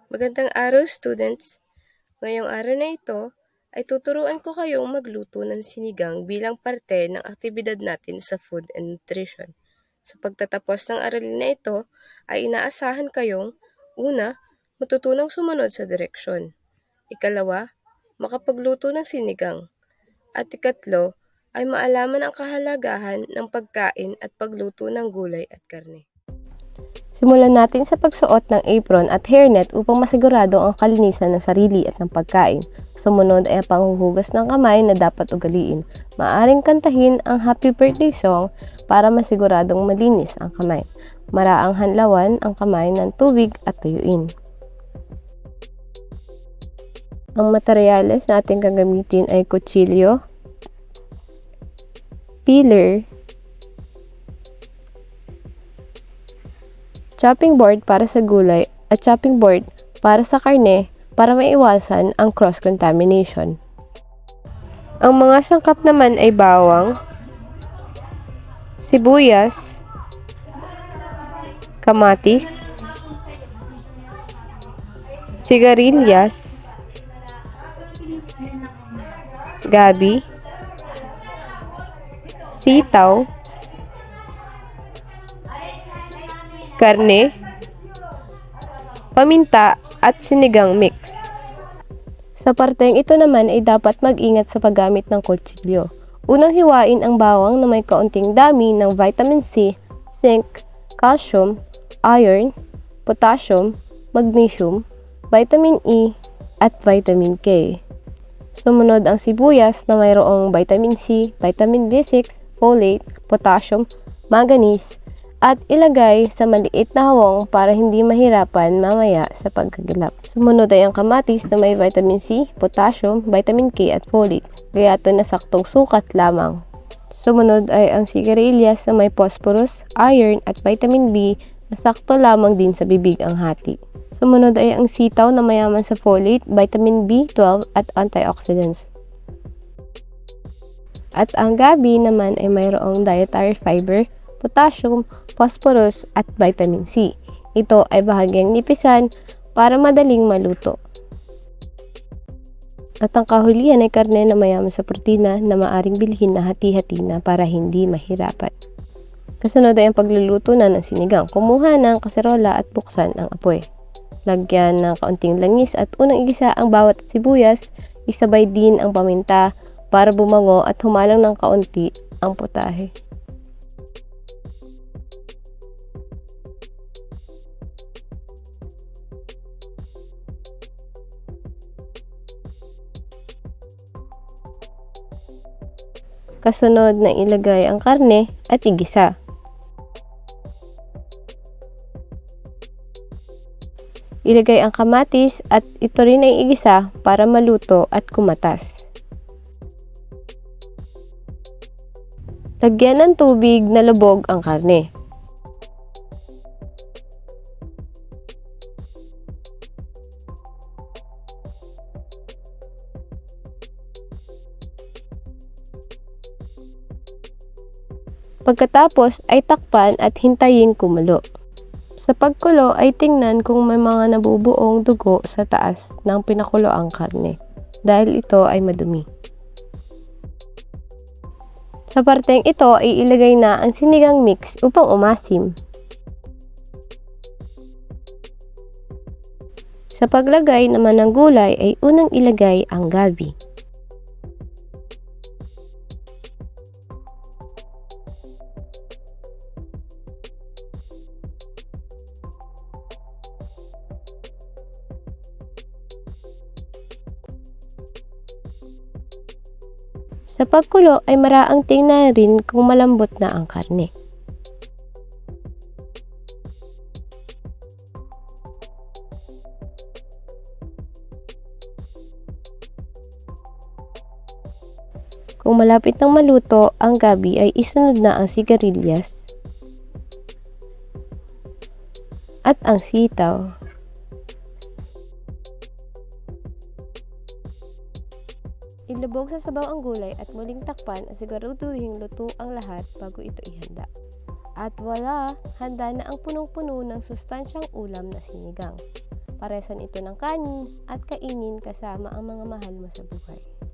Magandang araw, students! Ngayong araw na ito ay tuturuan ko kayong magluto ng sinigang bilang parte ng aktibidad natin sa Food and Nutrition. Sa pagtatapos ng aralin na ito ay inaasahan kayong una, matutunang sumunod sa direksyon. Ikalawa, makapagluto ng sinigang. At ikatlo, ay maalaman ang kahalagahan ng pagkain at pagluto ng gulay at karne. Simulan natin sa pagsuot ng apron at hairnet upang masigurado ang kalinisan ng sarili at ng pagkain. Sumunod ay ang panghuhugas ng kamay na dapat ugaliin. Maaring kantahin ang happy birthday song para masiguradong malinis ang kamay. Maraang hanlawan ang kamay ng tubig at tuyuin. Ang materyales na ating gagamitin ay kutsilyo, peeler, chopping board para sa gulay at chopping board para sa karne para maiwasan ang cross-contamination. Ang mga sangkap naman ay bawang, sibuyas, kamatis, sigarilyas, gabi, sitaw, karne, paminta, at sinigang mix. Sa parteng ito naman ay dapat mag-ingat sa paggamit ng kutsilyo. Unang hiwain ang bawang na may kaunting dami ng vitamin C, zinc, calcium, iron, potassium, magnesium, vitamin E, at vitamin K. Sumunod ang sibuyas na mayroong vitamin C, vitamin B6, folate, potassium, manganese, at ilagay sa maliit na hawong para hindi mahirapan mamaya sa pagkagilap. Sumunod ay ang kamatis na may vitamin C, potassium, vitamin K at folate, gayato na saktong sukat lamang. Sumunod ay ang sigarilyas na may phosphorus, iron at vitamin B na sakto lamang din sa bibig ang hati. Sumunod ay ang sitaw na mayaman sa folate, vitamin B12 at antioxidants. At ang gabi naman ay mayroong dietary fiber, potassium, phosphorus at vitamin C. Ito ay bahagyang nipisan para madaling maluto. At ang kahulihan ay karne na mayaman sa protina na maaring bilhin na hati-hati na para hindi mahirapan. Kasunod ay ang pagluluto na ng sinigang. Kumuha ng kaserola at buksan ang apoy. Lagyan ng kaunting langis at unang igisa ang bawat sibuyas. Isabay din ang paminta para bumango at humalang ng kaunti ang putahe. Kasunod na ilagay ang karne at igisa. Ilagay ang kamatis at ito rin ay igisa para maluto at kumatas. Lagyan ng tubig na lubog ang karne. Pagkatapos ay takpan at hintayin kumulo. Sa pagkulo ay tingnan kung may mga nabubuong dugo sa taas ng pinakuloang karne dahil ito ay madumi. Sa parteng ito ay ilagay na ang sinigang mix upang umasim. Sa paglagay naman ng gulay ay unang ilagay ang gabi. Sa pagkulo ay maraang tingnan rin kung malambot na ang karne. Kung malapit nang maluto ang gabi ay isunod na ang sigarilyas at ang sitaw. Ilubog sa sabaw ang gulay at muling takpan at siguraduhin luto ang lahat bago ito ihanda. At wala, handa na ang punong-puno ng sustansyang ulam na sinigang. Paresan ito ng kanin at kainin kasama ang mga mahal mo sa buhay.